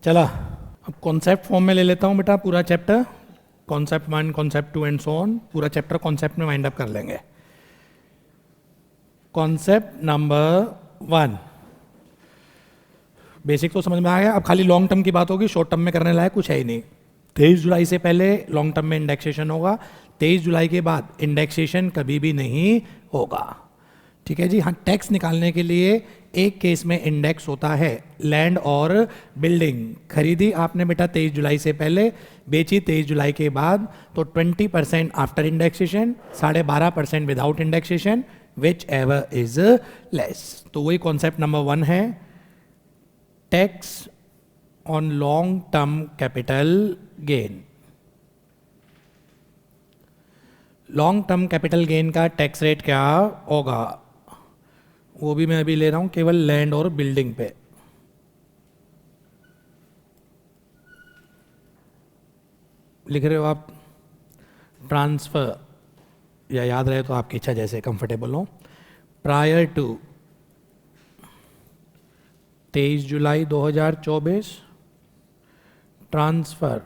चला, अब concept form में ले लेता हूँ बेटा पूरा chapter, concept 1, concept 2 and so on. पूरा चैप्टर कॉन्सेप्ट में वाइंड अप कर लेंगे। कॉन्सेप्ट नंबर 1, बेसिक तो समझ में आ गया। अब खाली लॉन्ग टर्म की बात होगी, शॉर्ट टर्म में करने लायक कुछ है ही नहीं। 23 जुलाई से पहले लॉन्ग टर्म में इंडेक्सेशन होगा, 23 जुलाई के बाद इंडेक्सेशन कभी भी नहीं होगा। ठीक है जी। हाँ, टैक्स निकालने के लिए एक केस में इंडेक्स होता है, लैंड और बिल्डिंग। खरीदी आपने बेटा 23 जुलाई से पहले, बेची 23 जुलाई के बाद, तो 20% after indexation, 12.5% without indexation, whichever is less. तो वही कॉन्सेप्ट नंबर 1 है, tax on long term capital gain. Long term capital gain का टैक्स रेट क्या होगा, वो भी मैं अभी ले रहा हूं केवल लैंड और बिल्डिंग पे। लिख रहे हो आप ट्रांसफर, या याद रहे तो आपकी इच्छा, जैसे कंफर्टेबल हो। Prior to 23 July 2024, transfer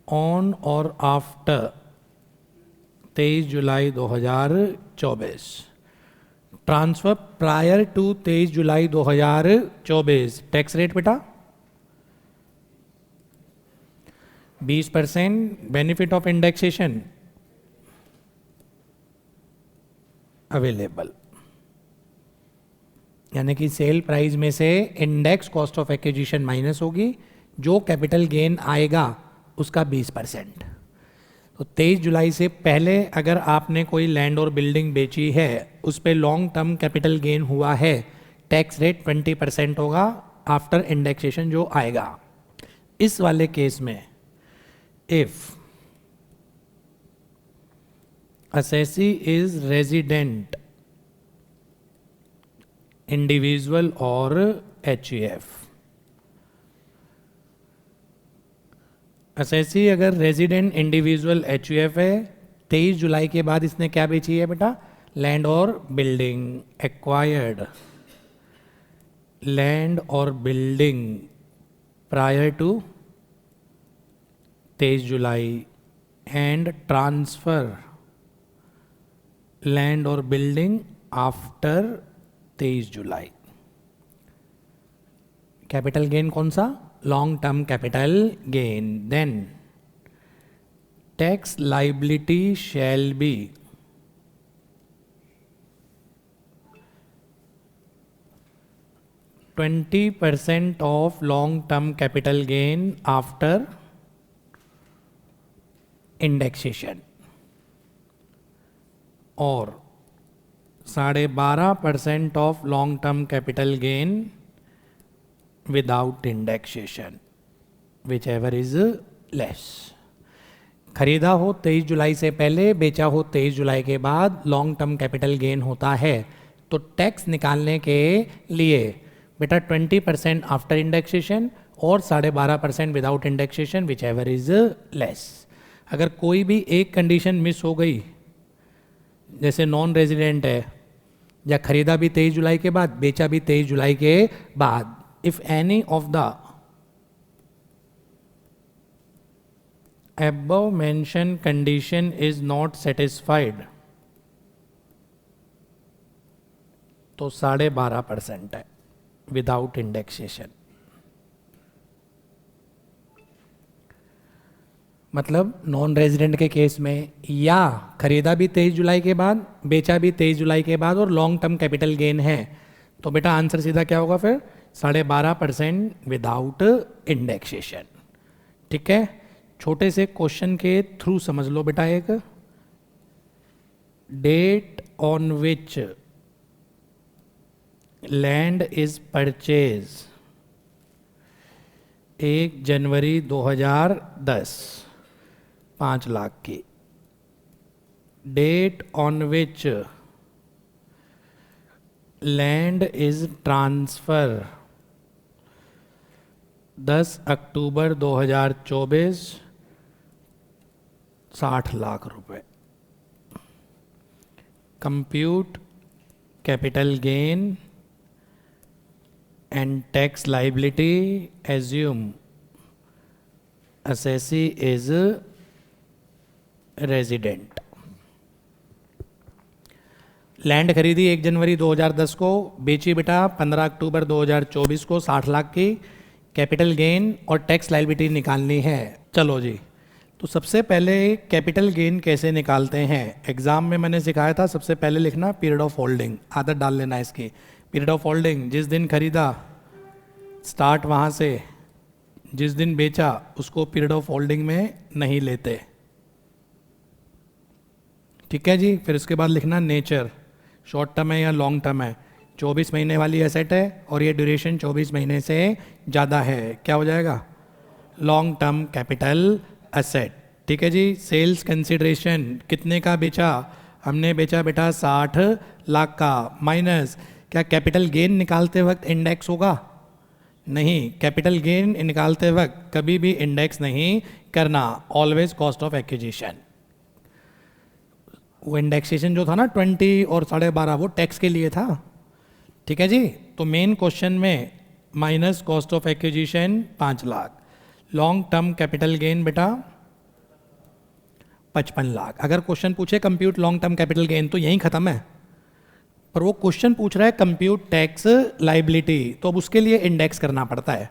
on और after 23 July 2024। Transfer prior to 23 July 2024। Tax rate बेटा 20%। बेनिफिट ऑफ इंडेक्सेशन अवेलेबल, यानी कि सेल प्राइस में से index cost of acquisition minus होगी, जो कैपिटल गेन आएगा उसका 20%। तो 23 जुलाई से पहले अगर आपने कोई लैंड और बिल्डिंग बेची है, उस पर लॉन्ग टर्म कैपिटल गेन हुआ है, टैक्स रेट 20% होगा आफ्टर इंडेक्सेशन जो आएगा। इस वाले केस में if assessee is resident, individual और HUF, assessee अगर रेजिडेंट, इंडिविजुअल, HUF है, 23 जुलाई के बाद इसने क्या बेची है बेटा, लैंड और बिल्डिंग। एक्वायर्ड लैंड और building prior to 23 July and transfer land और building after 23 July. Capital gain कौन सा, long term capital gain. Then tax liability shall be 20% of long term capital gain after indexation, और 12.5% of long term capital gain without indexation, whichever is less. खरीदा हो 23 जुलाई से पहले, बेचा हो 23 जुलाई के बाद, लॉन्ग टर्म कैपिटल गेन होता है, तो टैक्स निकालने के लिए बेटा 20% आफ्टर इंडेक्सेशन और 12.5% without indexation, whichever is less. अगर कोई भी एक कंडीशन मिस हो गई, जैसे नॉन रेजिडेंट है, या खरीदा भी 23 जुलाई के बाद, बेचा भी 23 जुलाई के बाद, if any of the above mentioned condition is not satisfied, तो 12.5% है विदाउट इंडेक्सेशन। मतलब नॉन रेजिडेंट के केस में, या खरीदा भी 23 जुलाई के बाद, बेचा भी 23 जुलाई के बाद, और लॉन्ग टर्म कैपिटल गेन है, तो बेटा आंसर सीधा क्या होगा फिर, 12.5% विदाउट इंडेक्सेशन। ठीक है। छोटे से क्वेश्चन के थ्रू समझ लो बेटा। एक date on which land is purchase 1 January 2010, 5 lakh की। Date on which land is transfer 10 October 2024, 60 lakh रुपए। Compute capital gain and tax liability assume assessee is resident. Land खरीदी 1 जनवरी 2010 को, बेची बेटा 15 अक्टूबर 2024 को 60 लाख की, कैपिटल गेन और टैक्स लायबिलिटी निकालनी है। चलो जी, तो सबसे पहले कैपिटल गेन कैसे निकालते हैं, एग्जाम में मैंने सिखाया था। सबसे पहले लिखना पीरियड ऑफ होल्डिंग, आदत डाल लेना इसकी। पीरियड ऑफ होल्डिंग, जिस दिन खरीदा स्टार्ट वहाँ से, जिस दिन बेचा उसको पीरियड ऑफ होल्डिंग में नहीं लेते, ठीक है जी। फिर उसके बाद लिखना नेचर, शॉर्ट टर्म है या लॉन्ग टर्म है। 24 महीने वाली एसेट है और ये ड्यूरेशन 24 महीने से ज़्यादा है, क्या हो जाएगा, लॉन्ग टर्म कैपिटल एसेट, ठीक है जी। सेल्स कंसिडरेशन, कितने का बेचा, हमने बेचा बेटा 60 लाख का, माइनस क्या कैपिटल गेन निकालते वक्त इंडेक्स होगा, नहीं, कैपिटल गेन निकालते वक्त कभी भी इंडेक्स नहीं करना, ऑलवेज कॉस्ट ऑफ एक्विजिशन। वो इंडेक्सेशन जो था ना 20 और 12.5 वो टैक्स के लिए था, ठीक है जी। तो मेन क्वेश्चन में minus cost of acquisition 5 lakh, long term capital gain बेटा 55 लाख। अगर क्वेश्चन पूछे compute long term capital gain तो यहीं खत्म है, पर वो क्वेश्चन पूछ रहा है कंप्यूट टैक्स लायबिलिटी, तो अब उसके लिए इंडेक्स करना पड़ता है।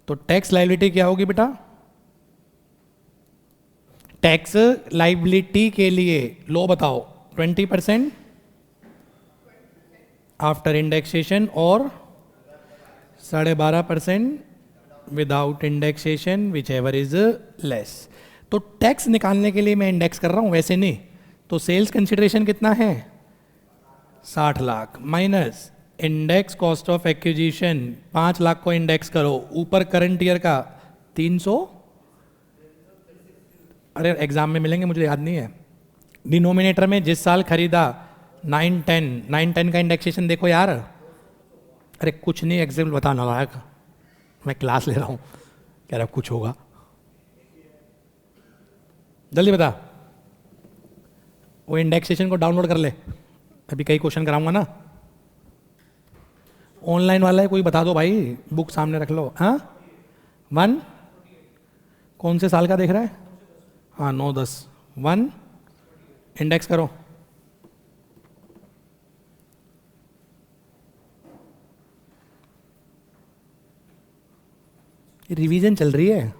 तो टैक्स लायबिलिटी क्या होगी बेटा, टैक्स लायबिलिटी के लिए लो बताओ 20% आफ्टर इंडेक्सेशन और 12.5% without indexation, whichever is less. तो टैक्स निकालने के लिए मैं इंडेक्स कर रहा हूं, वैसे नहीं। तो सेल्स कंसिडरेशन कितना है 60 lakh, minus index cost of acquisition 5 lakh को इंडेक्स करो, ऊपर करंट ईयर का 300, अरे एग्जाम में मिलेंगे मुझे याद नहीं है। डिनोमिनेटर में जिस साल खरीदा 9-10 का इंडेक्सेशन देखो यार, अरे कुछ नहीं, एग्जाम्पल बताना लायक, मैं क्लास ले रहा हूँ, कह रहा कुछ होगा, जल्दी बता। वो इंडेक्सेशन को डाउनलोड कर ले, अभी कई क्वेश्चन कराऊंगा ना, ऑनलाइन वाला है कोई बता दो भाई, बुक सामने रख लो। हाँ 1 कौन से साल का देख रहा है, हाँ 9-10 1 इंडेक्स करो। रिवीजन चल रही है,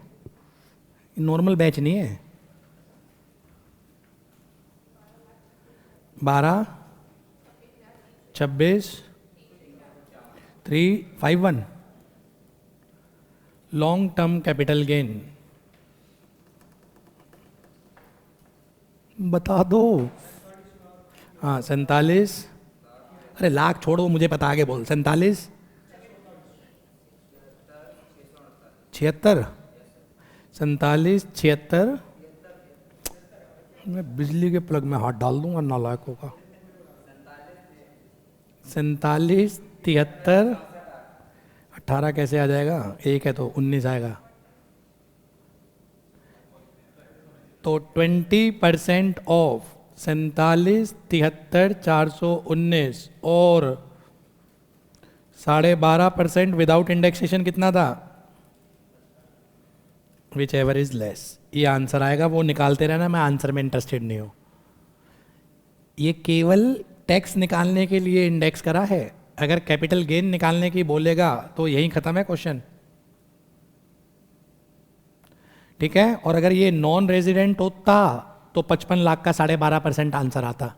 नॉर्मल बैच नहीं है। 12 26 351 लॉन्ग टर्म कैपिटल गेन बता दो। हाँ 47, अरे लाख छोड़ो मुझे पता, आगे बोल। 47 76 47 76, मैं बिजली के प्लग में हाथ डाल दूंगा नालायकों का। 47 73 18 कैसे आ जाएगा, एक है तो 19 आएगा। तो 20% ऑफ 47 73 419 और 12.5% विदाउट इंडेक्सेशन कितना था, विच एवर इज लेस। ये आंसर आएगा, वो निकालते रहना, मैं आंसर में इंटरेस्टेड नहीं हूँ। ये केवल टैक्स निकालने के लिए इंडेक्स करा है, अगर कैपिटल गेन निकालने की बोलेगा तो यही खत्म है क्वेश्चन, ठीक है। और अगर ये नॉन रेजिडेंट होता तो 55 लाख का 12.5% आंसर आता।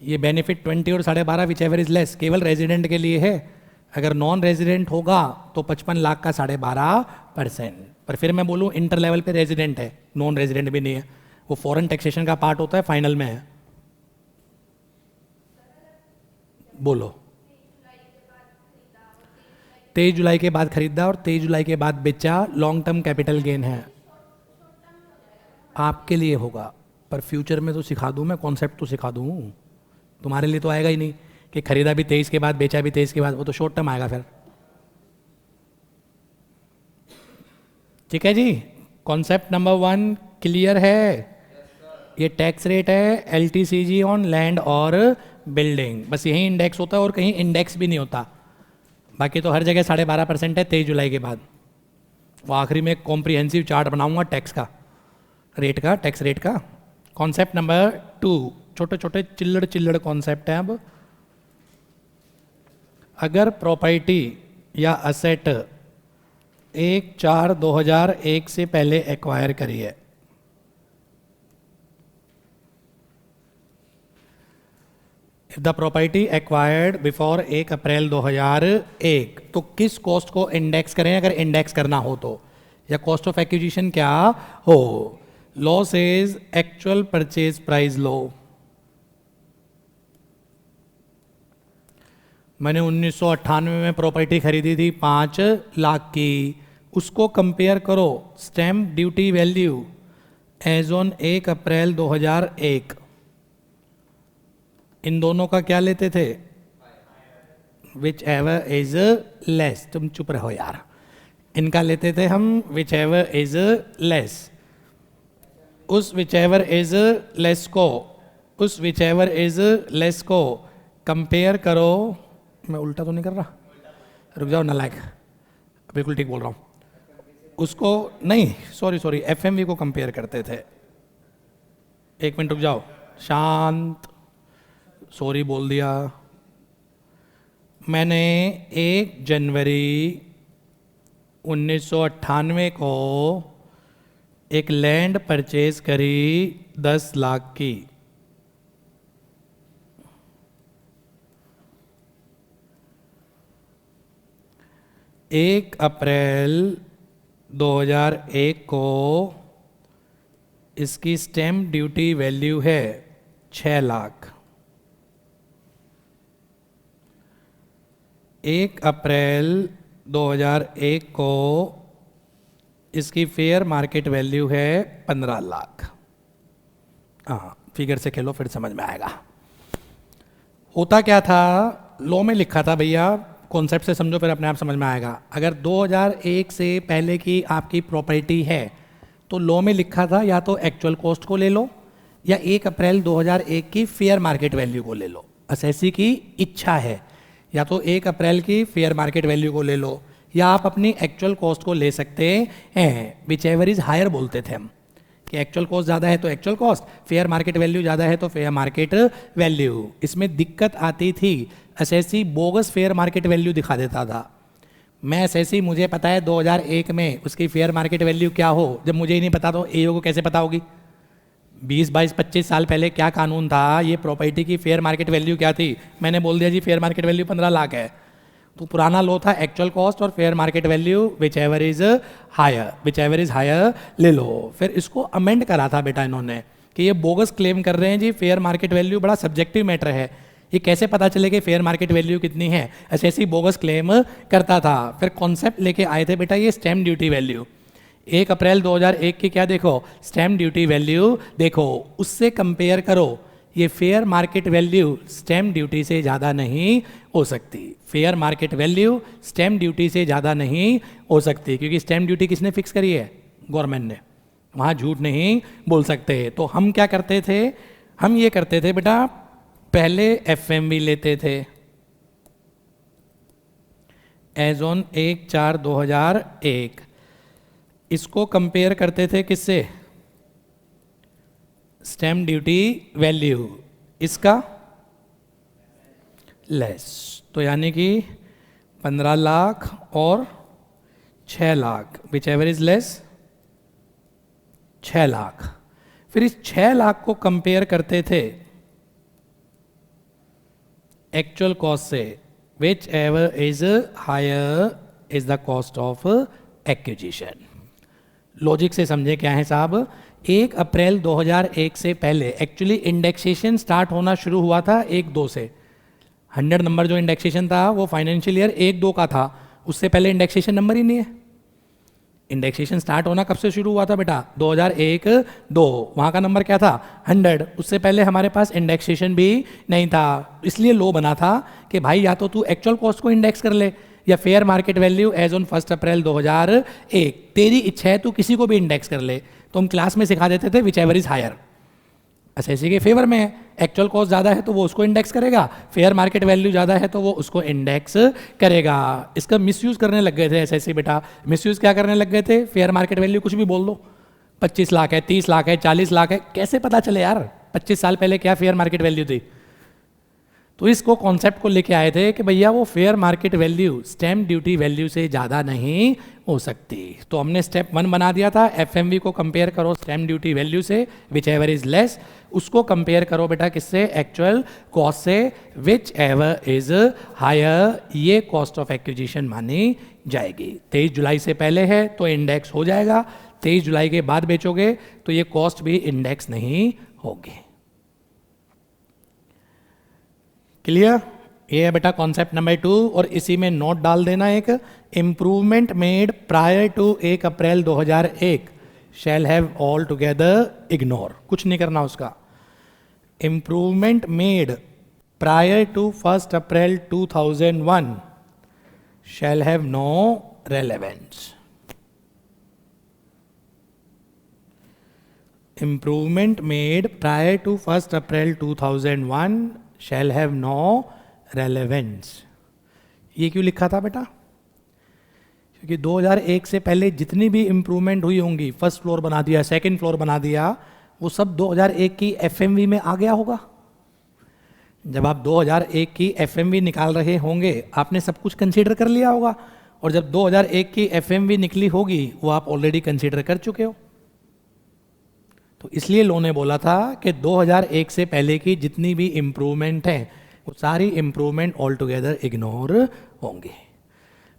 ये बेनिफिट 20 और 12.5 विच एवर इज लेस केवल रेजिडेंट के लिए है, अगर नॉन रेजिडेंट होगा तो 55 लाख का 12.5%। पर फिर मैं बोलूँ इंटर लेवल पे रेजिडेंट है, नॉन रेजिडेंट भी नहीं है, वो फॉरेन टैक्सेशन का पार्ट होता है, फाइनल में है। बोलो 23 जुलाई के बाद खरीदा और 23 जुलाई के बाद बेचा, लॉन्ग टर्म कैपिटल गेन है, आपके लिए होगा, पर फ्यूचर में तो सिखा दूँ मैं, कॉन्सेप्ट तो सिखा दूँ, तुम्हारे लिए तो आएगा ही नहीं कि खरीदा भी 23 के बाद बेचा भी 23 के बाद, वो तो शॉर्ट टर्म आएगा फिर, ठीक है जी। कॉन्सेप्ट नंबर 1 क्लियर है। ये टैक्स रेट है LTCG ऑन लैंड और बिल्डिंग, बस यही इंडेक्स होता है और कहीं इंडेक्स भी नहीं होता। बाकी तो हर जगह 12.5% है 23 जुलाई के बाद। वो आखिरी में कॉम्प्रिहेंसिव चार्ट बनाऊंगा टैक्स का, रेट का, टैक्स रेट का। कॉन्सेप्ट नंबर 2, छोटे छोटे चिल्लड़ कॉन्सेप्ट हैं। अब अगर प्रॉपर्टी या असेट 1/4/2001 से पहले एक्वायर करी है, if the property acquired before 1 April 2001, तो किस कॉस्ट को इंडेक्स करें अगर इंडेक्स करना हो तो, या कॉस्ट ऑफ एक्विजिशन क्या हो। Law says actual purchase price लो। मैंने 1998 में प्रॉपर्टी खरीदी थी 5 लाख की, उसको कंपेयर करो stamp duty value as on 1 April 2001। इन दोनों का क्या लेते थे, विच एवर इज लेस। तुम चुप रहो यार, इनका लेते थे हम विच एवर इज लेस। उस विच एवर इज लेस को, उस विच एवर इज लेस को कंपेयर करो। मैं उल्टा तो नहीं कर रहा, रुक जाओ नालायक, बिल्कुल ठीक बोल रहा हूँ। उसको नहीं, सॉरी एफएमवी को कंपेयर करते थे। एक मिनट रुक जाओ, शांत, सॉरी बोल दिया। मैंने 1 जनवरी 1998 को एक लैंड परचेज करी 10 लाख की। एक अप्रैल 2001 को इसकी स्टैम्प ड्यूटी वैल्यू है 6 लाख। 1 अप्रैल 2001 को इसकी फेयर मार्केट वैल्यू है 15 लाख। हाँ, फिगर से खेलो फिर समझ में आएगा। होता क्या था, लॉ में लिखा था भैया, कॉन्सेप्ट से समझो फिर अपने आप समझ में आएगा। अगर 2001 से पहले की आपकी प्रॉपर्टी है तो लॉ में लिखा था या तो एक्चुअल कॉस्ट को ले लो या 1 अप्रैल 2001 की फेयर मार्केट वैल्यू को ले लो। असेसी की इच्छा है या तो 1 अप्रैल की फेयर मार्केट वैल्यू को ले लो या आप अपनी एक्चुअल कॉस्ट को ले सकते हैं। विच एवर इज हायर बोलते थे हम, कि एक्चुअल कॉस्ट ज़्यादा है तो actual cost, fair market value ज़्यादा है तो फेयर मार्केट वैल्यू। इसमें दिक्कत आती थी, SSC bogus fair market value दिखा देता था। मैं एसएससी, मुझे पता है 2001 में उसकी फेयर मार्केट वैल्यू क्या हो, जब मुझे ही नहीं पता तो एओ को कैसे पता होगी। 20, 22, 25 साल पहले क्या कानून था, ये प्रॉपर्टी की फेयर मार्केट वैल्यू क्या थी, मैंने बोल दिया जी फेयर मार्केट वैल्यू 15 लाख है। तो पुराना लो था एक्चुअल कॉस्ट और fair market value whichever is higher, whichever is higher ले लो। फिर इसको अमेंड करा था बेटा इन्होंने कि ये बोगस क्लेम कर रहे हैं जी, फेयर मार्केट वैल्यू बड़ा सब्जेक्टिव मैटर है, ये कैसे पता चले कि फेयर मार्केट वैल्यू कितनी है, ऐसी बोगस क्लेम करता था। फिर कॉन्सेप्ट लेके आए थे बेटा ये स्टैम्प ड्यूटी वैल्यू। 1 अप्रैल 2001 की क्या देखो, स्टैम्प ड्यूटी वैल्यू देखो, उससे कंपेयर करो। ये fair market value stamp duty से ज़्यादा नहीं हो सकती, fair market value stamp duty से ज़्यादा नहीं हो सकती, क्योंकि स्टैम्प ड्यूटी किसने फिक्स करी है, गवर्नमेंट ने, वहाँ झूठ नहीं बोल सकते। तो हम क्या करते थे, हम ये करते थे बेटा, पहले एफएमवी लेते थे एज ऑन 1/4/2001, इसको कंपेयर करते थे किससे, स्टैम्प ड्यूटी वैल्यू, इसका लेस, तो यानी कि 15 लाख और 6 lakh, which ever is less 6 lakh. फिर इस 6 लाख को कंपेयर करते थे एक्चुअल कॉस्ट से, whichever is higher is the cost of acquisition. Logic से समझे क्या है साहब, 1 अप्रैल 2001 से पहले एक्चुअली इंडेक्सेशन स्टार्ट होना शुरू हुआ था 1-2 से। 100 नंबर जो इंडेक्सेशन था वो फाइनेंशियल ईयर 1-2 का था, उससे पहले इंडेक्सेशन नंबर ही नहीं है। इंडेक्सेशन स्टार्ट होना कब से शुरू हुआ था बेटा, 2001-2, वहाँ का नंबर क्या था 100, उससे पहले हमारे पास इंडेक्सेशन भी नहीं था। इसलिए लो बना था कि भाई या तो तू एक्चुअल कॉस्ट को इंडेक्स कर ले या fair market value as on 1 April 2001, तेरी इच्छा है तू किसी को भी इंडेक्स कर ले। तो हम क्लास में सिखा देते थे whichever is higher, assessee के फेवर में है, एक्चुअल कॉस्ट ज़्यादा है तो वो उसको इंडेक्स करेगा, फेयर मार्केट वैल्यू ज़्यादा है तो वो उसको इंडेक्स करेगा। इसका मिसयूज़ करने लग गए थे एसआईसी बेटा। मिसयूज़ क्या करने लग गए थे? फेयर मार्केट वैल्यू कुछ भी बोल दो, 25 लाख है, 30 लाख है, 40 लाख है, कैसे पता चले यार 25 साल पहले क्या फेयर मार्केट वैल्यू थी? तो इसको कॉन्सेप्ट को लेके आए थे कि भैया वो fair market value stamp duty value से ज़्यादा नहीं हो सकती। तो हमने स्टेप 1 बना दिया था, एफएमवी को कंपेयर करो स्टैम्प ड्यूटी वैल्यू से, विच एवर इज लेस। उसको कंपेयर करो बेटा किससे? एक्चुअल कॉस्ट से, विच एवर इज हायर, ये कॉस्ट ऑफ एक्विजिशन मानी जाएगी। 23 जुलाई से पहले है तो इंडेक्स हो जाएगा, 23 जुलाई के बाद बेचोगे तो ये कॉस्ट भी इंडेक्स नहीं होगी। क्लियर? ये है बेटा कॉन्सेप्ट नंबर 2, और इसी में नोट डाल देना एक, improvement made prior to 1 April 2001 shall have altogether ignore, कुछ नहीं करना उसका। Improvement made prior to 1 April 2001 shall have no relevance. Improvement made prior to 1 April 2001 shall have no relevance। ये क्यों लिखा था बेटा? क्योंकि 2001 से पहले जितनी भी इम्प्रूवमेंट हुई होंगी, फर्स्ट फ्लोर बना दिया, सेकंड फ्लोर बना दिया, वो सब 2001 की एफएमवी में आ गया होगा। जब आप 2001 की एफएमवी निकाल रहे होंगे, आपने सब कुछ कंसीडर कर लिया होगा, और जब 2001 की एफएमवी निकली होगी वो आप ऑलरेडी कंसीडर कर चुके हो। तो इसलिए लो ने बोला था कि 2001 से पहले की जितनी भी इम्प्रूवमेंट है वो सारी इम्प्रूवमेंट ऑल टुगेदर इग्नोर होंगी।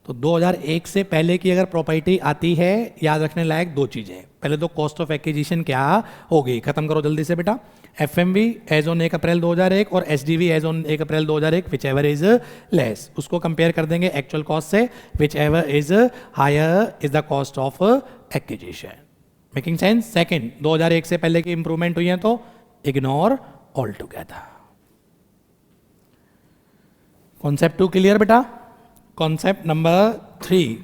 तो 2001 से पहले की अगर प्रॉपर्टी आती है, याद रखने लायक 2 चीज़ें। पहले तो कॉस्ट ऑफ एक्विजिशन क्या होगी, खत्म करो जल्दी से बेटा। एफएमवी एज ऑन 1 अप्रैल 2001 और SDV as on 1 April 2001, whichever is less, उसको कंपेयर कर देंगे एक्चुअल कॉस्ट से, whichever is higher is the cost of acquisition. Making sense? Second, 2001 से पहले की इंप्रूवमेंट हुई है तो ignore altogether. Concept 2 clear बेटा? Concept number 3,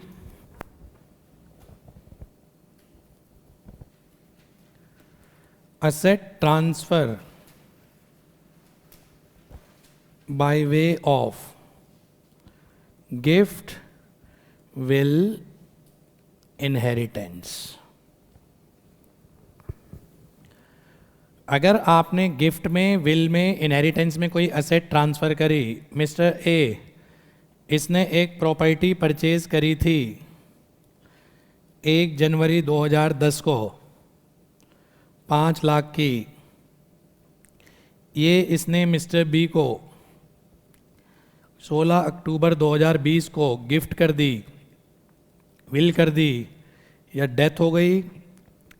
asset transfer by way of gift, will, inheritance। अगर आपने गिफ्ट में, विल में, इनहेरिटेंस में कोई असेट ट्रांसफ़र करी, मिस्टर ए इसने एक प्रॉपर्टी परचेज करी थी 1 जनवरी 2010 को 5 लाख की, ये इसने मिस्टर बी को 16 अक्टूबर 2020 को गिफ्ट कर दी, विल कर दी, या डेथ हो गई,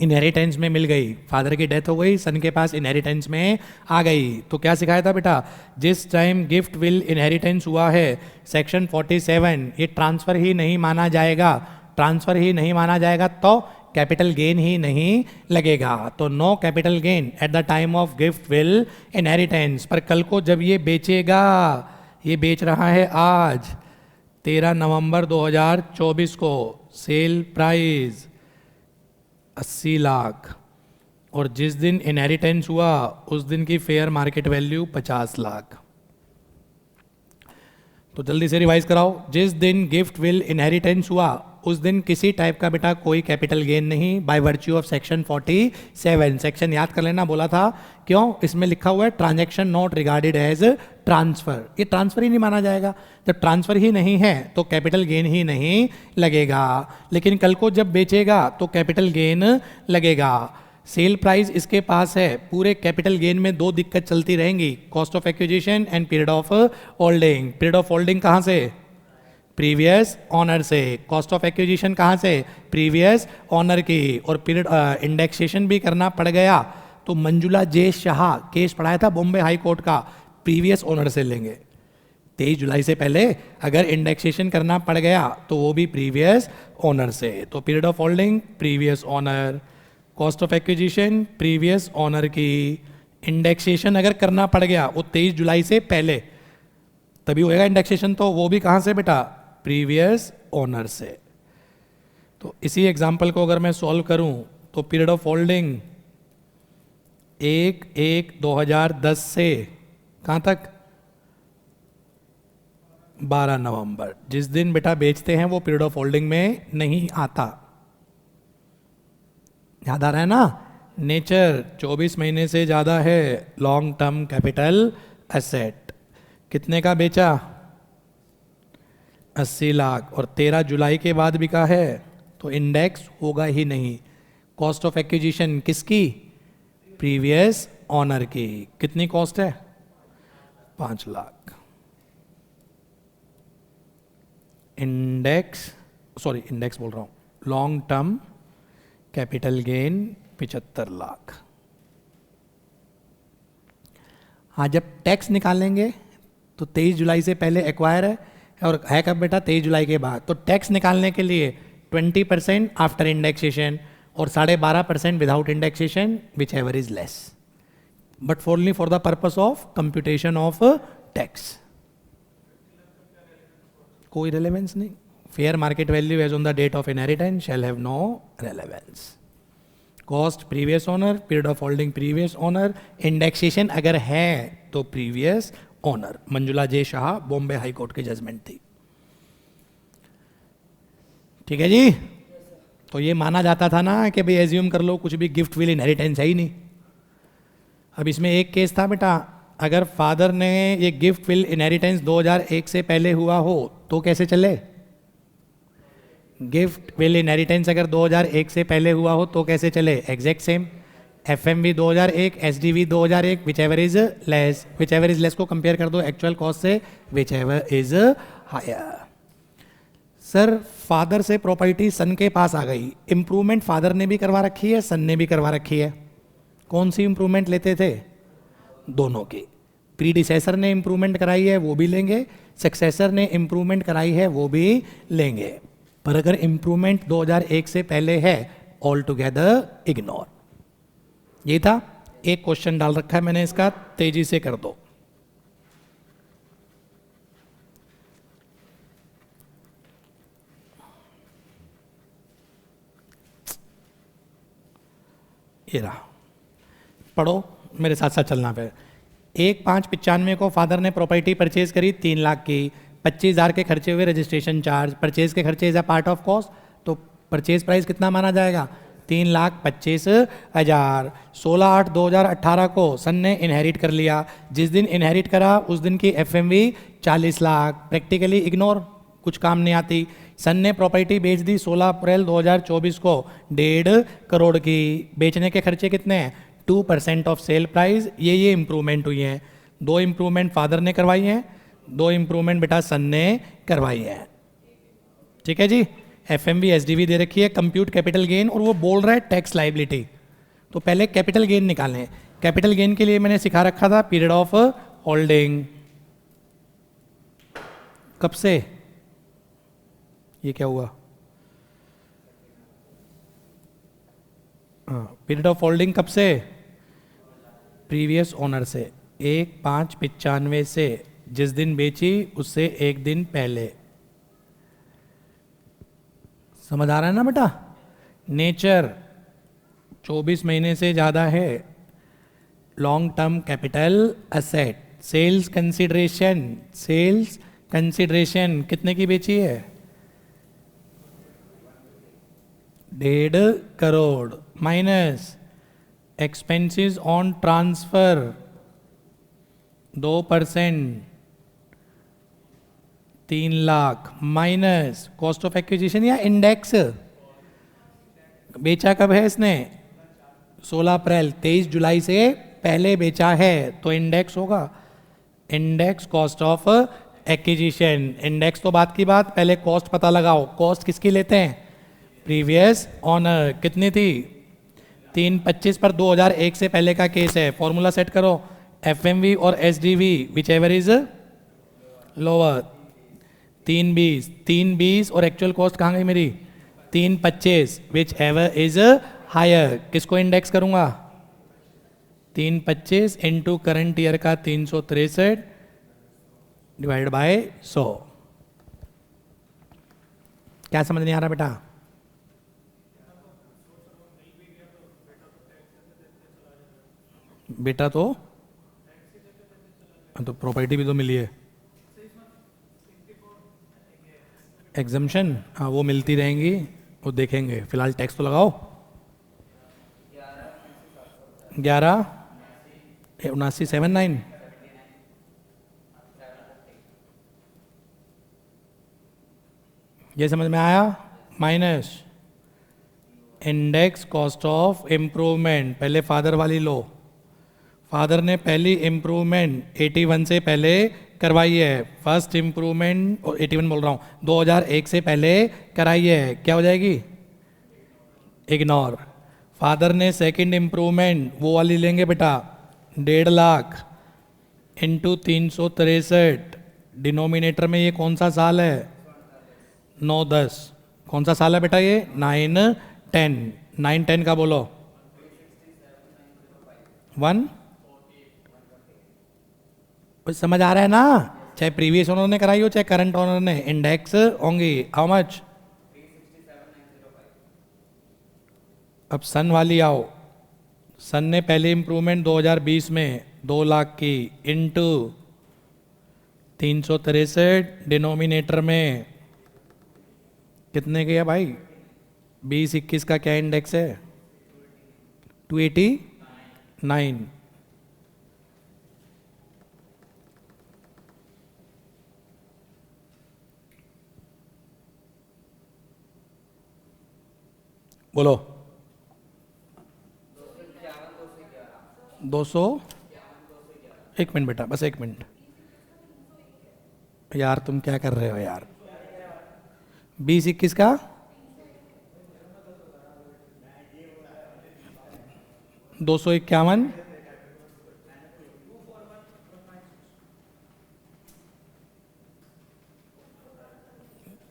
इनहेरिटेंस में मिल गई, फादर की डेथ हो गई, सन के पास इनहेरिटेंस में आ गई। तो क्या सिखाया था बेटा? जिस टाइम गिफ्ट विल इनहेरिटेंस हुआ है, सेक्शन 47, ये ट्रांसफ़र ही नहीं माना जाएगा। ट्रांसफ़र ही नहीं माना जाएगा तो कैपिटल गेन ही नहीं लगेगा। तो no capital gain at the time of gift will inheritance. पर कल को जब ये बेचेगा, ये बेच रहा है आज 13 नवंबर 2024 को, सेल प्राइस 80 लाख, और जिस दिन इनहेरिटेंस हुआ उस दिन की फेयर मार्केट वैल्यू 50 लाख। तो जल्दी से रिवाइज कराओ। जिस दिन गिफ्ट विल इनहेरिटेंस हुआ उस दिन किसी टाइप का बेटा कोई कैपिटल गेन नहीं, by virtue of section 47। Section याद कर लेना, बोला था क्यों? इसमें लिखा हुआ है transaction not regarded as transfer. ये ट्रांसफर ही नहीं माना जाएगा। जब ट्रांसफर ही नहीं है तो कैपिटल गेन ही नहीं लगेगा, लेकिन कल को जब बेचेगा तो कैपिटल गेन लगेगा। सेल प्राइस इसके पास है, पूरे कैपिटल गेन में 2 दिक्कत चलती रहेंगी, cost of acquisition and period of holding. Period of holding कहाँ से? प्रीवियस ऑनर से। कॉस्ट ऑफ एक्विजिशन कहाँ से? प्रीवियस ऑनर की। और पीरियड इंडेक्सेशन भी करना पड़ गया तो मंजुला जे शाह केस पढ़ाया था बॉम्बे हाई कोर्ट का, प्रीवियस ऑनर से लेंगे। 23 जुलाई से पहले अगर इंडेक्सेशन करना पड़ गया तो वो भी प्रीवियस ऑनर से। तो period of holding previous owner, cost of acquisition previous owner की, इंडेक्सेशन अगर करना पड़ गया वो 23 जुलाई से पहले तभी होएगा इंडेक्सेशन, तो वो भी कहाँ से बेटा? प्रीवियस ऑनर से। तो इसी एग्जाम्पल को अगर मैं सॉल्व करूं तो पीरियड ऑफ होल्डिंग 1/1/2010 से कहाँ तक? 12 नवंबर। जिस दिन बेटा बेचते हैं वो पीरियड ऑफ होल्डिंग में नहीं आता। याद आ रहा है ना? नेचर 24 महीने से ज़्यादा है, लॉन्ग टर्म कैपिटल एसेट। कितने का बेचा? 80 लाख। और 13 जुलाई के बाद बिका है तो इंडेक्स होगा ही नहीं। कॉस्ट ऑफ एक्विजिशन किसकी? प्रीवियस ऑनर की। कितनी कॉस्ट है? 5 लाख। इंडेक्स बोल रहा हूं, long term capital gain 75 lakh. हाँ, जब टैक्स निकालेंगे तो 23 जुलाई से पहले एक्वायर है और है कब बेटा? 23 जुलाई के बाद। तो टैक्स निकालने के लिए 20% आफ्टर इंडेक्सेशन और 12.5% without indexation, whichever is less, but only for the purpose of computation of tax. कोई रेलेवेंस नहीं। Fair market value as on the date of inheritance shall have no relevance. Cost previous owner, period of holding previous owner, indexation अगर है तो previous owner. Manjula J Shah, Bombay High Court की judgment थी। ठीक है जी। तो ये माना जाता था ना कि भाई एज्यूम कर लो कुछ भी गिफ्ट विल इनहेरिटेंस है ही नहीं। अब इसमें एक केस था बेटा, अगर फादर ने ये गिफ्ट विल इनहेरिटेंस 2001 से पहले हुआ हो तो कैसे चले? गिफ्ट विल इनहेरिटेंस अगर 2001 से पहले हुआ हो तो कैसे चले? Exact same. FMV 2001, SDV 2001, whichever is less को कंपेयर कर दो एक्चुअल कॉस्ट से, whichever is higher. Sir father से प्रॉपर्टी सन के पास आ गई, इंप्रूवमेंट फादर ने भी करवा रखी है, सन ने भी करवा रखी है। कौन सी इंप्रूवमेंट लेते थे? दोनों की। प्रीडिसेसर ने इंप्रूवमेंट कराई है वो भी लेंगे, सक्सेसर ने इंप्रूवमेंट कराई है वो भी लेंगे। पर अगर इंप्रूवमेंट 2001 से पहले है, ऑल टुगेदर इग्नोर। ये था। एक क्वेश्चन डाल रखा है मैंने इसका, तेजी से कर दो। ये रहा, पढ़ो मेरे साथ साथ चलना। फिर 1/5/95 को फादर ने प्रॉपर्टी परचेज करी 3 लाख की, 25,000 के खर्चे हुए रजिस्ट्रेशन चार्ज, परचेज के खर्चे is a part of cost, तो परचेज प्राइस कितना माना जाएगा? 3,25,000। 16/8/2018 को सन ने इनहेरिट कर लिया। जिस दिन इनहेरिट करा उस दिन की एफएमवी 40 लाख। प्रैक्टिकली इग्नोर, कुछ काम नहीं आती। सन ने प्रॉपर्टी बेच दी 16 अप्रैल 2024 को 1.5 करोड़ की। बेचने के खर्चे कितने हैं? 2% ऑफ सेल प्राइस। ये इंप्रूवमेंट हुई हैं। 2 इंप्रूवमेंट फादर ने करवाई हैं, 2 इंप्रूवमेंट बेटा सन ने करवाई है। ठीक है जी। एफएमवी एसडीवी दे रखी है, कंप्यूट कैपिटल गेन, और वो बोल रहा है टैक्स लाइबिलिटी। तो पहले कैपिटल गेन निकालें। कैपिटल गेन के लिए मैंने सिखा रखा था पीरियड ऑफ होल्डिंग। कब से? ये क्या हुआ? पीरियड ऑफ होल्डिंग कब से? प्रीवियस ओनर से। 1/5/95 से, जिस दिन बेची उससे एक दिन पहले। समझ आ रहा है ना बेटा? नेचर 24 महीने से ज़्यादा है, long term capital asset. Sales consideration कितने की बेची है? 1.5 crore minus expenses on transfer 2%, 3 lakh minus cost of acquisition या इंडेक्स। बेचा कब है इसने? 16 अप्रैल। 23 जुलाई से पहले बेचा है तो इंडेक्स होगा। Index cost of acquisition. Index तो बात की बात, पहले कॉस्ट पता लगाओ। कॉस्ट किसकी लेते हैं? Previous owner. कितनी थी? 3/25 पर 2001 से पहले का केस है। फॉर्मूला सेट करो, एफएमवी और SDV which ever is lower. 320 और एक्चुअल कॉस्ट कहाँ गई मेरी? 3/25 विच एवर इज हायर। किसको इंडेक्स करूंगा? 3/25 इंटू करंट ईयर का 363 डिवाइड बाय 100। क्या समझ नहीं आ रहा बेटा? बेटा तो प्रॉपर्टी भी तो मिली है, एग्जम्पशन, हाँ वो मिलती रहेंगी, वो देखेंगे। फिलहाल टैक्स तो लगाओ। 11 79 ये समझ में आया? Minus index cost of improvement, पहले फादर वाली लो। फादर ने पहली इम्प्रूवमेंट 81 से पहले करवाई है, फर्स्ट इम्प्रूवमेंट 81 बोल रहा हूँ, 2001 से पहले कराई है, क्या हो जाएगी? इग्नोर। फादर ने सेकंड इम्प्रूवमेंट वो वाली लेंगे बेटा, 1.5 लाख इंटू 363, डिनोमिनेटर में ये कौन सा साल है? 9 10, कौन सा साल है बेटा ये? 9 10, 9 10 का बोलो। 1 समझ आ रहा है ना? चाहे प्रीवियस ओनर ने कराई हो चाहे करंट ओनर ने, इंडेक्स होंगी। How much? अब सन वाली आओ। सन ने पहली इंप्रूवमेंट 2020 में 2 लाख की, इंटू 363, डिनोमिनेटर में कितने की है भाई? 2021 का क्या इंडेक्स है? 289। बोलो 200। एक मिनट बेटा, बस 1 मिनट यार, तुम क्या कर रहे हो यार? 2021 का 251,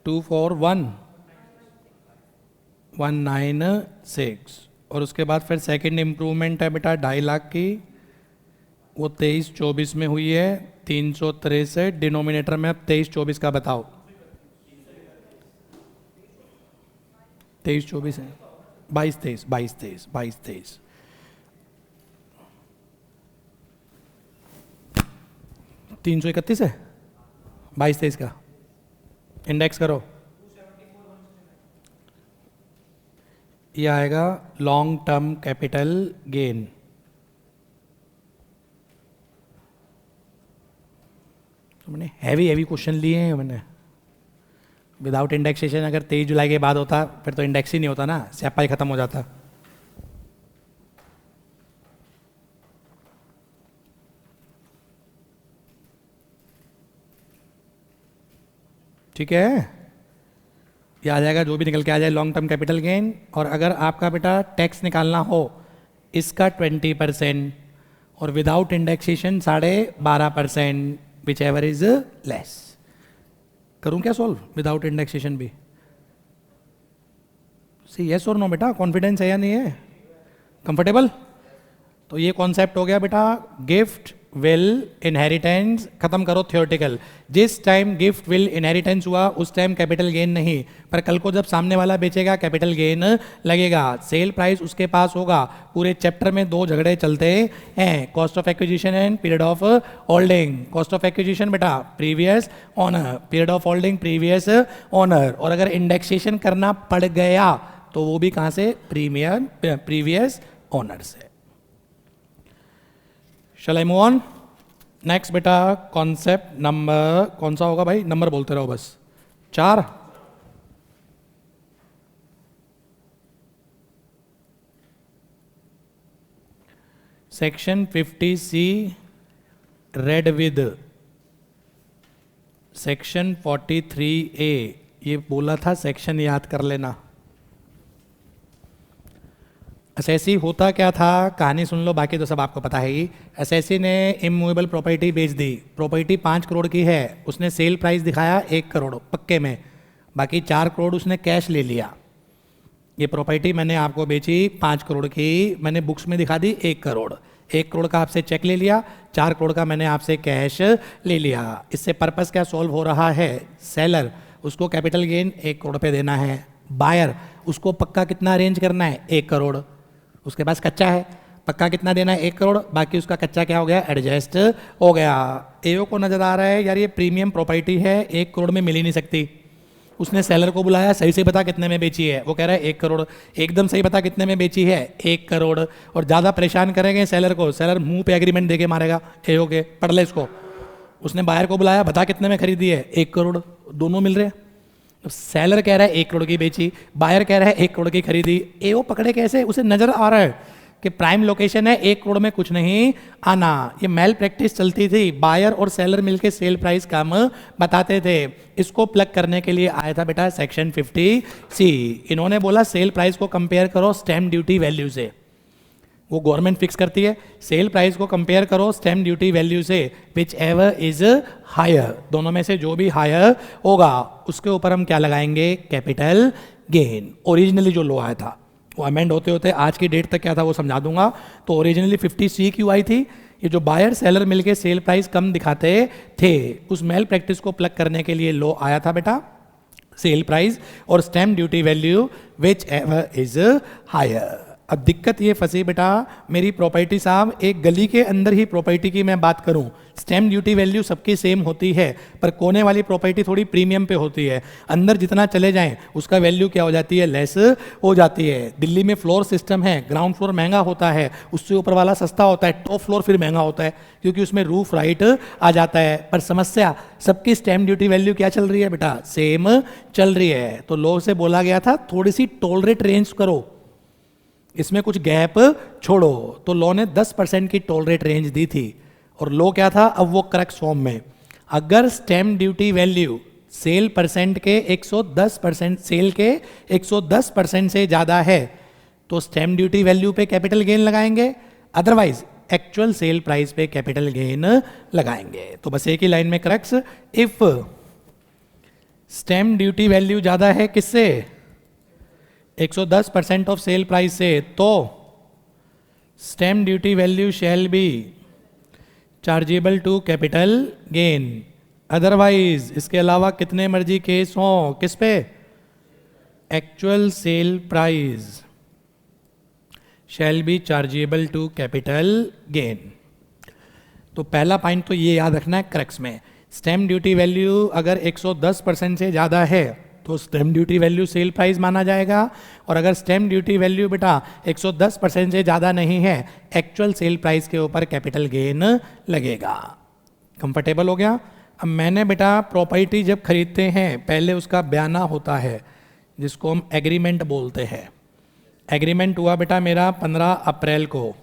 24196, और उसके बाद फिर सेकंड इम्प्रूवमेंट है बेटा 2.5 लाख की, वो 23-24 में हुई है, 363, डिनोमिनेटर में अब 23-24 का बताओ। 23-24 है, 22-23 331 है, 22-23 का इंडेक्स करो। ये आएगा लॉन्ग टर्म कैपिटल गेन। तो मैंने हैवी क्वेश्चन लिए हैं मैंने। विदाउट इंडेक्सेशन अगर 23 जुलाई के बाद होता फिर तो इंडेक्स ही नहीं होता ना, स्यापा ही खत्म हो जाता। ठीक है, ये आ जाएगा जो भी निकल के आ जाए लॉन्ग टर्म कैपिटल गेन। और अगर आपका बेटा टैक्स निकालना हो इसका 20% और without indexation 12.5%, which ever is less. करूं क्या सॉल्व विदाउट इंडेक्सेशन भी? सी यस और नो बेटा, कॉन्फिडेंस है या नहीं है? कंफर्टेबल? तो ये कॉन्सेप्ट हो गया बेटा गिफ्ट विल इनहेरिटेंस। खत्म करो थियोरेटिकल। जिस टाइम गिफ्ट विल इनहेरिटेंस हुआ उस टाइम कैपिटल गेन नहीं, पर कल को जब सामने वाला बेचेगा कैपिटल गेन लगेगा। सेल प्राइस उसके पास होगा। पूरे चैप्टर में 2 झगड़े चलते हैं, cost of acquisition and period of holding. Cost of acquisition बेटा previous owner, period of holding previous owner. और अगर इंडेक्सेशन करना पड़ गया तो वो भी कहां से? प्रीवियस ऑनर से। Shall I move on? Next बेटा कॉन्सेप्ट नंबर कौन सा होगा भाई? नंबर बोलते रहो बस। 4। Section 50C read with section 43A। ये बोला था सेक्शन याद कर लेना। एसएससी होता क्या था, कहानी सुन लो, बाकी तो सब आपको पता है ही। एसएससी ने इमूवेबल प्रॉपर्टी बेच दी। प्रॉपर्टी 5 करोड़ की है, उसने सेल प्राइस दिखाया 1 करोड़ पक्के में, बाकी 4 करोड़ उसने कैश ले लिया। ये प्रॉपर्टी मैंने आपको बेची 5 करोड़ की, मैंने बुक्स में दिखा दी 1 करोड़। 1 करोड़ का आपसे चेक ले लिया, 4 करोड़ का मैंने आपसे कैश ले लिया। इससे पर्पस क्या सॉल्व हो रहा है? सेलर उसको कैपिटल गेन 1 करोड़ पे देना है, बायर उसको पक्का कितना अरेंज करना है? 1 करोड़। उसके पास कच्चा है, पक्का कितना देना है 1 करोड़, बाकी उसका कच्चा क्या हो गया एडजस्ट हो गया। एओ को नजर आ रहा है यार ये प्रीमियम प्रॉपर्टी है 1 करोड़ में मिल ही नहीं सकती। उसने सेलर को बुलाया, सही से बता कितने में बेची है, वो कह रहा है 1 करोड़। एकदम सही बता कितने में बेची है 1 करोड़। और ज़्यादा परेशान करेंगे सेलर को, सेलर मुंह पे एग्रीमेंट देके मारेगा एओ के, पढ़ ले इसको। उसने बायर को बुलाया, बता कितने में खरीदी है 1 करोड़, दोनों मिल रहे हैं। तो सेलर कह रहा है 1 करोड़ की बेची, बायर कह रहा है 1 करोड़ की खरीदी। एओ पकड़े कैसे, उसे नजर आ रहा है कि प्राइम लोकेशन है 1 करोड़ में कुछ नहीं आना। ये मेल प्रैक्टिस चलती थी, बायर और सेलर मिलके सेल प्राइस कम बताते थे। इसको प्लग करने के लिए आया था बेटा सेक्शन 50C। इन्होंने बोला सेल प्राइस को कंपेयर करो स्टैम्प ड्यूटी वैल्यू से, वो गवर्नमेंट फिक्स करती है। सेल प्राइस को कंपेयर करो स्टैम्प ड्यूटी वैल्यू से, विच एवर इज हायर, दोनों में से जो भी हायर होगा उसके ऊपर हम क्या लगाएंगे कैपिटल गेन। ओरिजिनली जो लॉ आया था वो अमेंड होते होते आज की डेट तक क्या था वो समझा दूंगा। तो ओरिजिनली 50C क्यों आई थी, ये जो बायर सेलर मिलके सेल प्राइस कम दिखाते थे उस मेल प्रैक्टिस को प्लग करने के लिए लॉ आया था बेटा सेल प्राइस और stamp duty value whichever is higher. अब दिक्कत ये फंसी बेटा मेरी प्रॉपर्टी साहब, एक गली के अंदर ही प्रॉपर्टी की मैं बात करूं, स्टैम्प ड्यूटी वैल्यू सबकी सेम होती है पर कोने वाली प्रॉपर्टी थोड़ी प्रीमियम पे होती है। अंदर जितना चले जाएं उसका वैल्यू क्या हो जाती है लेस हो जाती है। दिल्ली में फ्लोर सिस्टम है, ग्राउंड फ्लोर महंगा होता है, उससे ऊपर वाला सस्ता होता है, टॉप फ्लोर फिर महंगा होता है क्योंकि उसमें रूफ राइट आ जाता है। पर समस्या सबकी स्टैम्प ड्यूटी वैल्यू क्या चल रही है बेटा सेम चल रही है। तो लोग से बोला गया था थोड़ी सी टोलरेट रेंज करो, इसमें कुछ गैप छोड़ो। तो लॉ ने 10% की टोलरेट रेंज दी थी और लॉ क्या था अब वो करेक्ट फॉर्म में, अगर stamp duty value sale percent के 110%, सेल के 110% से ज्यादा है तो स्टैम्प ड्यूटी वैल्यू पे कैपिटल गेन लगाएंगे, अदरवाइज एक्चुअल सेल प्राइस पे कैपिटल गेन लगाएंगे। तो बस एक ही लाइन में correct, if stamp duty value ज्यादा है किससे 110% ऑफ सेल प्राइस से, तो stamp duty value shall be chargeable to capital gain. Otherwise इसके अलावा कितने मर्जी केस हो किस पे actual sale price shall be chargeable to capital gain. तो पहला पॉइंट तो ये याद रखना है क्रक्स में, स्टैम्प ड्यूटी वैल्यू अगर 110% से ज़्यादा है तो stamp duty value sale price माना जाएगा, और अगर स्टैम्प ड्यूटी वैल्यू बेटा 110% से ज़्यादा नहीं है एक्चुअल सेल प्राइस के ऊपर कैपिटल गेन लगेगा। कंफर्टेबल हो गया। अब मैंने बेटा प्रॉपर्टी जब खरीदते हैं पहले उसका बयाना होता है जिसको हम एग्रीमेंट बोलते हैं। एग्रीमेंट हुआ बेटा मेरा 15 अप्रैल को,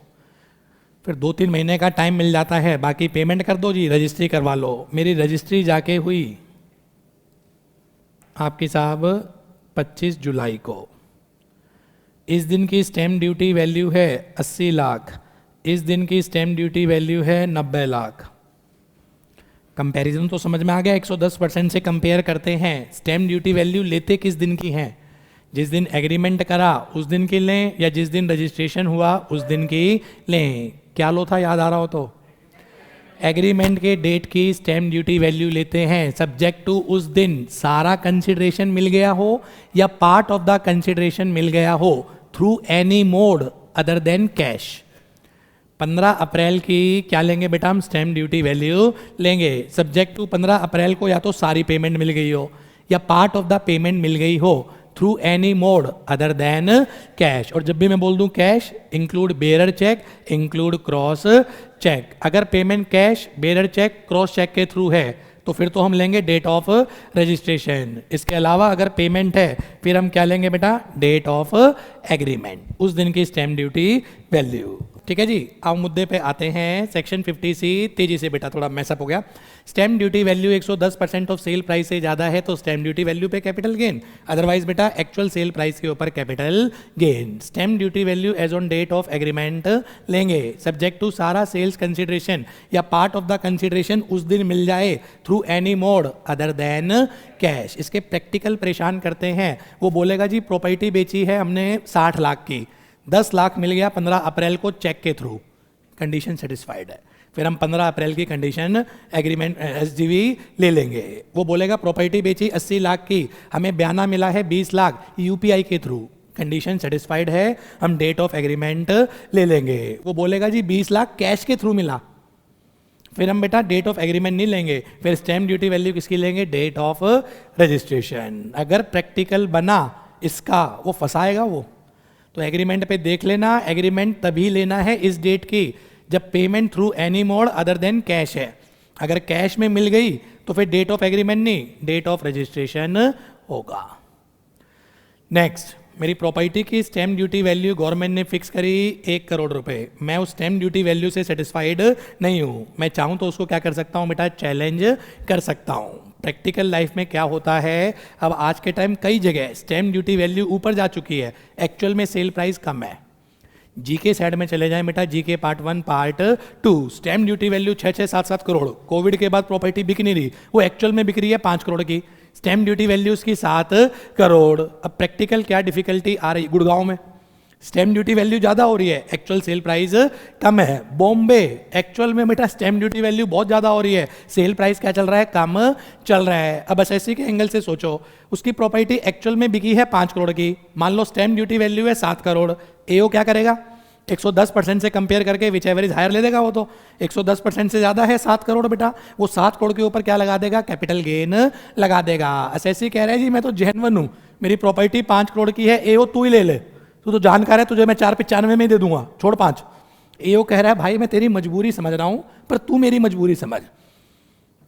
फिर 2-3 महीने का टाइम मिल जाता है, बाकी पेमेंट कर दो जी रजिस्ट्री करवा लो। मेरी रजिस्ट्री जाके हुई आपकी साहब 25 जुलाई को। इस दिन की स्टैम्प ड्यूटी वैल्यू है 80 लाख, इस दिन की स्टैम्प ड्यूटी वैल्यू है 90 लाख। कंपैरिजन तो समझ में आ गया, 110% से कंपेयर करते हैं। स्टैम्प ड्यूटी वैल्यू लेते किस दिन की हैं, जिस दिन एग्रीमेंट करा उस दिन की लें या जिस दिन रजिस्ट्रेशन हुआ उस दिन की लें। क्या लो था याद आ रहा हो तो, एग्रीमेंट के डेट की स्टैम्प ड्यूटी वैल्यू लेते हैं सब्जेक्ट टू उस दिन सारा कंसिडरेशन मिल गया हो या पार्ट ऑफ द कंसिडरेशन मिल गया हो through any mode other than cash. 15 अप्रैल की क्या लेंगे बेटा हम स्टैम्प ड्यूटी वैल्यू लेंगे सब्जेक्ट टू 15 अप्रैल को या तो सारी पेमेंट मिल गई हो या पार्ट ऑफ द पेमेंट मिल गई हो through any mode other than cash. और जब भी मैं बोल दूं cash include bearer cheque include cross cheque. अगर payment cash bearer check cross check के थ्रू है तो फिर तो हम लेंगे डेट ऑफ रजिस्ट्रेशन। इसके अलावा अगर पेमेंट है फिर हम क्या लेंगे बेटा डेट ऑफ एग्रीमेंट, उस दिन की स्टैम्प ड्यूटी वैल्यू। ठीक है जी। अब मुद्दे पे आते हैं सेक्शन 50C। तेजी से बेटा थोड़ा मैसअप हो गया। Stamp duty value 110% of sale price से ज़्यादा है तो स्टैम्प ड्यूटी वैल्यू पे कैपिटल गेन, अदरवाइज बेटा एक्चुअल सेल प्राइस के ऊपर capital gain. Stamp duty value as on date of agreement लेंगे सब्जेक्ट टू सारा सेल्स कंसिडरेशन या पार्ट ऑफ द कंसिडरेशन उस दिन मिल जाए through any mode other than cash. इसके प्रैक्टिकल परेशान करते हैं। वो बोलेगा जी प्रॉपर्टी बेची है हमने 60 लाख की, 10 लाख मिल गया 15 अप्रैल को चेक के थ्रू, कंडीशन सेटिस्फाइड है, फिर हम 15 अप्रैल की कंडीशन एग्रीमेंट SGV ले लेंगे। वो बोलेगा प्रॉपर्टी बेची 80 लाख की, हमें बयाना मिला है 20 लाख UPI के थ्रू, कंडीशन सेटिस्फाइड है, हम डेट ऑफ एग्रीमेंट ले लेंगे। वो बोलेगा जी 20 लाख कैश के थ्रू मिला, फिर हम बेटा डेट ऑफ एग्रीमेंट नहीं लेंगे, फिर स्टैम्प ड्यूटी वैल्यू किसकी लेंगे, डेट ऑफ रजिस्ट्रेशन। अगर प्रैक्टिकल बना इसका, वो फंसाएगा वो। तो एग्रीमेंट पे देख लेना, एग्रीमेंट तभी लेना है इस डेट की जब payment through any mode other than cash है। अगर कैश में मिल गई तो फिर डेट ऑफ एग्रीमेंट नहीं, डेट ऑफ रजिस्ट्रेशन होगा। नेक्स्ट, मेरी प्रॉपर्टी की स्टैम्प ड्यूटी वैल्यू गवर्नमेंट ने फिक्स करी 1 करोड़ रुपए। मैं उस स्टैम्प ड्यूटी वैल्यू से सेटिस्फाइड नहीं हूँ, मैं चाहूँ तो उसको क्या कर सकता हूँ बेटा, चैलेंज कर सकता हूँ। प्रैक्टिकल लाइफ में क्या होता है, अब आज के टाइम कई जगह स्टैम्प ड्यूटी वैल्यू ऊपर जा चुकी है, एक्चुअल में सेल प्राइस कम है। जीके साइड में चले जाएं बेटा, GK part 1 part 2, stamp duty value 6-6, 7-7 crore. Covid के बाद प्रॉपर्टी बिक नहीं रही, वो एक्चुअल में बिक रही है 5 करोड़ की, स्टैम्प ड्यूटी वैल्यू उसकी 7 करोड़। अब प्रैक्टिकल क्या डिफिकल्टी आ रही, गुड़गांव में स्टैम्प ड्यूटी वैल्यू ज़्यादा हो रही है, एक्चुअल सेल प्राइस कम है। बॉम्बे एक्चुअल में बेटा स्टैम्प ड्यूटी वैल्यू बहुत ज़्यादा हो रही है, सेल प्राइस क्या चल रहा है, कम चल रहा है। अब एसएससी के एंगल से सोचो, उसकी प्रॉपर्टी एक्चुअल में बिकी है 5 करोड़ की, मान लो स्टैम्प ड्यूटी वैल्यू है 7 करोड़। एओ क्या करेगा, 110% से कंपेयर करके विच एवरेज हायर ले देगा। वो तो 110% से ज़्यादा है 7 करोड़ बेटा, वो 7 करोड़ के ऊपर क्या लगा देगा, कैपिटल गेन लगा देगा। एसएससी कह रहा है जी मैं तो जेन्युइन हूँ, मेरी प्रॉपर्टी 5 करोड़ की है, एओ तू ही ले ले, तू तो जानकार है, तुझे मैं 495 में दे दूंगा, छोड़ 5। एओ कह रहा है भाई मैं तेरी मजबूरी समझ रहा हूँ, पर तू मेरी मजबूरी समझ,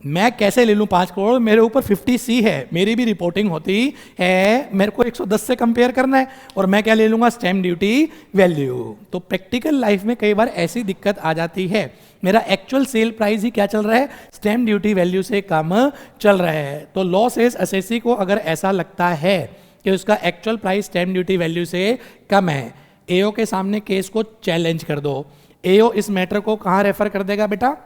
मैं कैसे ले लूँ 5 करोड़, मेरे ऊपर 50C है, मेरी भी रिपोर्टिंग होती है, मेरे को 110 से कंपेयर करना है, और मैं क्या ले लूँगा, स्टैम्प ड्यूटी वैल्यू। तो प्रैक्टिकल लाइफ में कई बार ऐसी दिक्कत आ जाती है, मेरा एक्चुअल सेल प्राइस ही क्या चल रहा है, स्टैम्प ड्यूटी वैल्यू से कम चल रहा है। तो लॉ सेज एसएससी को अगर ऐसा लगता है कि उसका actual price stamp duty value से कम है, एओ के सामने केस को चैलेंज कर दो। एओ इस मैटर को कहाँ रेफर कर देगा बेटा,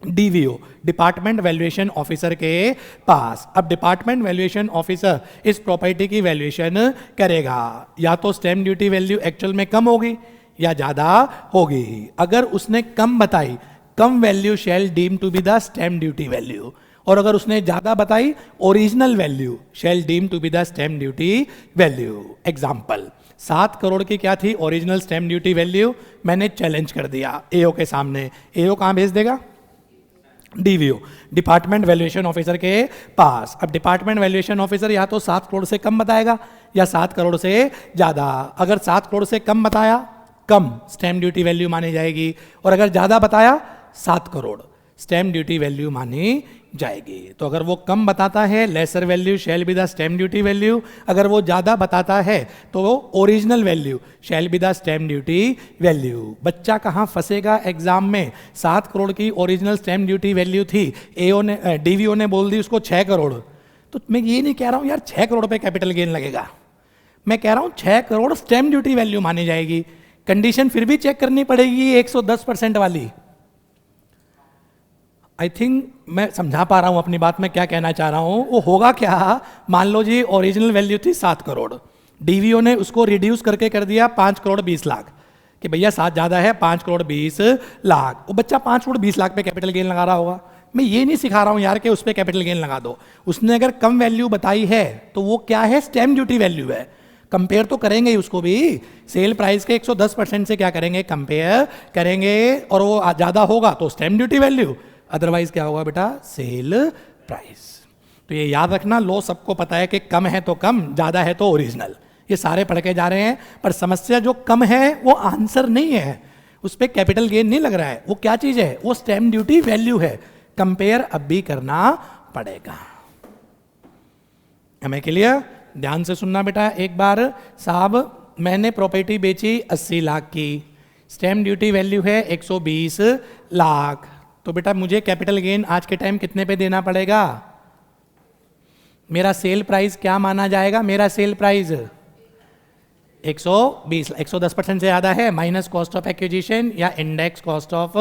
डीवीओ, डिपार्टमेंट वैल्यूएशन ऑफिसर के पास। अब डिपार्टमेंट वैल्यूएशन ऑफिसर इस प्रॉपर्टी की वैल्यूएशन करेगा, या तो स्टैम्प ड्यूटी वैल्यू एक्चुअल में कम होगी या ज्यादा होगी। अगर उसने कम बताई, कम value shall deem to be the stamp duty value, और अगर उसने ज्यादा बताई, original value shall deem to be the stamp duty value. Example, 7 crore की क्या थी ओरिजिनल स्टैम्प ड्यूटी वैल्यू, मैंने चैलेंज कर दिया एओ के सामने। एओ कहाँ भेज देगा, डीवीओ, डिपार्टमेंट वैल्यूएशन ऑफिसर के पास। अब डिपार्टमेंट वैल्यूएशन ऑफिसर या तो 7 करोड़ से कम बताएगा या 7 करोड़ से ज़्यादा। अगर 7 करोड़ से कम बताया, कम स्टैम्प ड्यूटी वैल्यू मानी जाएगी, और अगर ज़्यादा बताया 7 करोड़ स्टैम्प ड्यूटी वैल्यू मानी जाएगी। तो अगर वो कम बताता है, lesser value shall be the stamp duty value, अगर वो ज़्यादा बताता है तो वो original value shall be the stamp duty value. बच्चा कहाँ फंसेगा एग्जाम में, 7 करोड़ की ओरिजिनल स्टैम्प ड्यूटी वैल्यू थी, एओ ने डीवीओ ने बोल दी उसको 6 करोड़। तो मैं ये नहीं कह रहा हूँ यार 6 करोड़ पे कैपिटल गेन लगेगा, मैं कह रहा हूँ 6 करोड़ स्टैम्प ड्यूटी वैल्यू मानी जाएगी। कंडीशन फिर भी चेक करनी पड़ेगी 110% वाली। आई थिंक मैं समझा पा रहा हूँ अपनी बात, मैं क्या कहना चाह रहा हूँ। वो होगा क्या, मान लो जी ओरिजिनल वैल्यू थी 7 करोड़, डीवीओ ने उसको रिड्यूस करके कर दिया 5 करोड़ 20 लाख, कि भैया 7 ज़्यादा है, 5 करोड़ 20 लाख। वो बच्चा 5 करोड़ 20 लाख पे कैपिटल गेन लगा रहा होगा। मैं ये नहीं सिखा रहा हूँ यार कि उस पर कैपिटल गेन लगा दो। उसने अगर कम वैल्यू बताई है तो वो क्या है, स्टैम्प ड्यूटी वैल्यू है। कंपेयर तो करेंगे ही उसको भी, सेल प्राइस के 110% से क्या करेंगे, कंपेयर करेंगे, और वो ज़्यादा होगा तो स्टैम्प ड्यूटी वैल्यू, अदरवाइज क्या होगा बेटा, सेल प्राइस। तो ये याद रखना, लो सबको पता है कि कम है तो कम, ज़्यादा है तो ओरिजिनल, ये सारे पढ़ के जा रहे हैं। पर समस्या जो कम है वो आंसर नहीं है, उस पर कैपिटल गेन नहीं लग रहा है। वो क्या चीज़ है, वो स्टैम्प ड्यूटी वैल्यू है। कंपेयर अब भी करना पड़ेगा। हमें क्लियर, ध्यान से सुनना बेटा एक बार। साहब मैंने प्रॉपर्टी बेची 80 लाख की, स्टैम्प ड्यूटी वैल्यू है 120 लाख, तो बेटा मुझे कैपिटल गेन आज के टाइम कितने पे देना पड़ेगा, मेरा सेल प्राइस क्या माना जाएगा, मेरा सेल प्राइस 120, 110% से ज़्यादा है, माइनस कॉस्ट ऑफ एक्विजिशन या इंडेक्स कॉस्ट ऑफ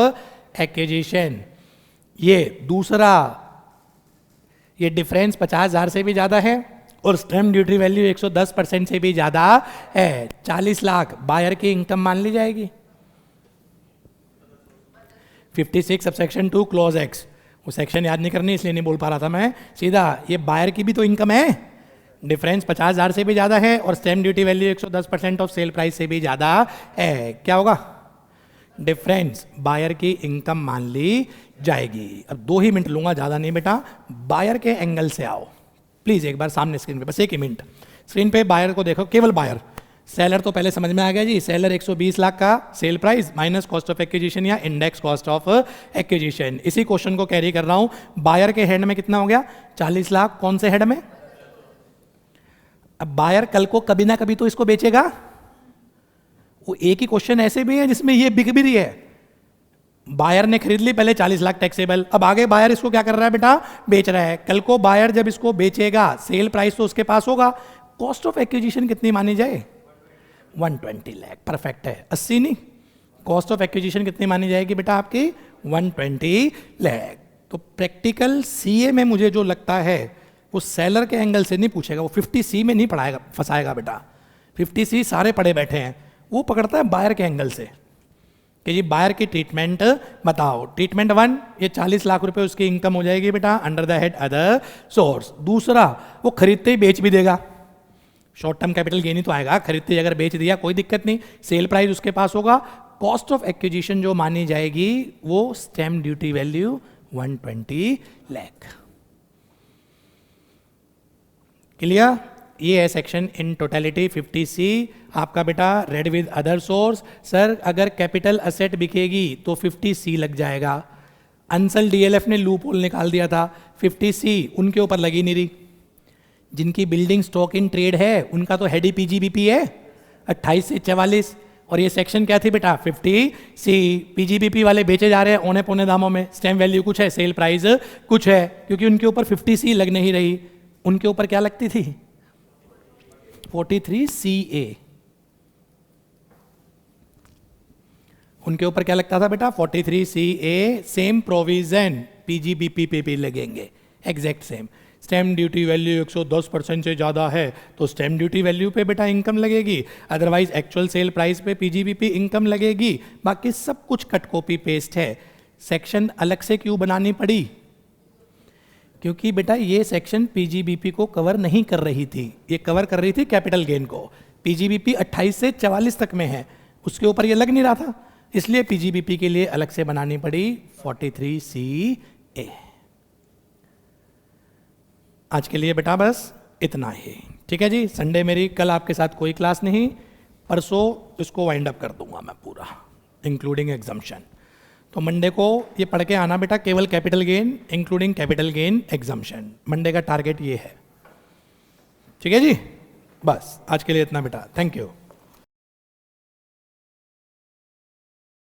एक्विजिशन। ये दूसरा, ये डिफरेंस 50,000 से भी ज़्यादा है, और स्टैम्प ड्यूटी वैल्यू 110% से भी ज़्यादा है। 40 लाख बायर की इनकम मान ली जाएगी। 56 सबसेक्शन 2 क्लॉज एक्स, वो सेक्शन याद नहीं करनी इसलिए नहीं बोल पा रहा था मैं, सीधा ये बायर की भी तो इनकम है, डिफरेंस 50,000 से भी ज़्यादा है और stamp duty value 110% of sale price से भी ज़्यादा है, क्या होगा? डिफरेंस बायर की इनकम मान ली जाएगी। अब 2 ही मिनट लूंगा, ज़्यादा नहीं बेटा। बायर के एंगल से आओ प्लीज़ एक बार सामने स्क्रीन पे, बस 1 ही मिनट। स्क्रीन पे बायर को देखो, केवल बायर। सेलर तो पहले समझ में आ गया जी, सेलर 120 लाख का sale price minus cost of acquisition या इंडेक्स कॉस्ट ऑफ एक्विजिशन। इसी क्वेश्चन को कैरी कर रहा हूं। बायर के हेड में कितना हो गया? 40 लाख। कौन से हेड में? अब बायर कल को कभी ना कभी तो इसको बेचेगा। वो एक ही क्वेश्चन ऐसे भी है जिसमें ये बिक भी रही है। बायर ने खरीद ली पहले 40 लाख टैक्सेबल, अब आगे बायर इसको क्या कर रहा है बेटा? बेच रहा है। कल को बायर जब इसको बेचेगा, सेल प्राइस तो उसके पास होगा, कॉस्ट ऑफ एक्विजिशन कितनी मानी जाए? 120 लाख। परफेक्ट है, 80 नहीं। कॉस्ट ऑफ एक्विजिशन कितनी मानी जाएगी बेटा आपकी? 120 लाख। तो प्रैक्टिकल सीए में मुझे जो लगता है वो सेलर के एंगल से नहीं पूछेगा, वो 50C में नहीं पढ़ाएगा, फंसाएगा बेटा। 50C सारे पढ़े बैठे हैं, वो पकड़ता है बायर के एंगल से कि जी बायर की ट्रीटमेंट बताओ। ट्रीटमेंट 1, ये 40 लाख रुपए उसकी इनकम हो जाएगी बेटा under the head other source. दूसरा, वो खरीदते ही बेच भी देगा, शॉर्ट टर्म कैपिटल गेन ही तो आएगा। खरीदते ही अगर बेच दिया कोई दिक्कत नहीं, सेल प्राइस उसके पास होगा। कॉस्ट ऑफ एक्विजिशन जो मानी जाएगी वो stamp duty value 120 lakh. Clear? ये है सेक्शन इन टोटलिटी 50C आपका बेटा। Read with other source. Sir अगर कैपिटल असेट बिकेगी तो 50C लग जाएगा। अंसल डीएलएफ ने लूप होल निकाल दिया था, 50C उनके ऊपर लगी नहीं रही। जिनकी बिल्डिंग स्टॉक इन ट्रेड है उनका तो हेड ही पीजीबीपी है 28 से 44। और ये सेक्शन क्या थी बेटा? 50C। पीजीबीपी वाले बेचे जा रहे हैं औने पौने दामों में, स्टैम्प वैल्यू कुछ है, सेल प्राइस कुछ है, क्योंकि उनके ऊपर 50C लग नहीं रही। उनके ऊपर क्या लगती थी? 43CA। उनके ऊपर क्या लगता था बेटा? 43CA। सेम प्रोविजन पीजीबीपी पे भी लगेंगे, exact same. Stamp duty value 110% से ज़्यादा है तो स्टैम्प ड्यूटी वैल्यू पे बेटा इनकम लगेगी, अदरवाइज एक्चुअल सेल प्राइस पे पीजीबीपी इनकम लगेगी। बाकी सब कुछ कट कॉपी पेस्ट है। सेक्शन अलग से क्यों बनानी पड़ी? क्योंकि बेटा ये सेक्शन पीजीबीपी को कवर नहीं कर रही थी, ये कवर कर रही थी कैपिटल गेन को। पीजीबीपी 28 से 44 तक में है, उसके ऊपर ये लग नहीं रहा था, इसलिए पीजीबीपी के लिए अलग से बनानी पड़ी 43CA। आज के लिए बेटा बस इतना ही, ठीक है जी। संडे मेरी कल आपके साथ कोई क्लास नहीं, परसों इसको वाइंड अप कर दूंगा मैं पूरा इंक्लूडिंग एग्जाम्शन। तो मंडे को ये पढ़ के आना बेटा, केवल capital gain including capital gain exemption. Monday का टारगेट ये है, ठीक है जी। बस आज के लिए इतना बेटा, थैंक यू।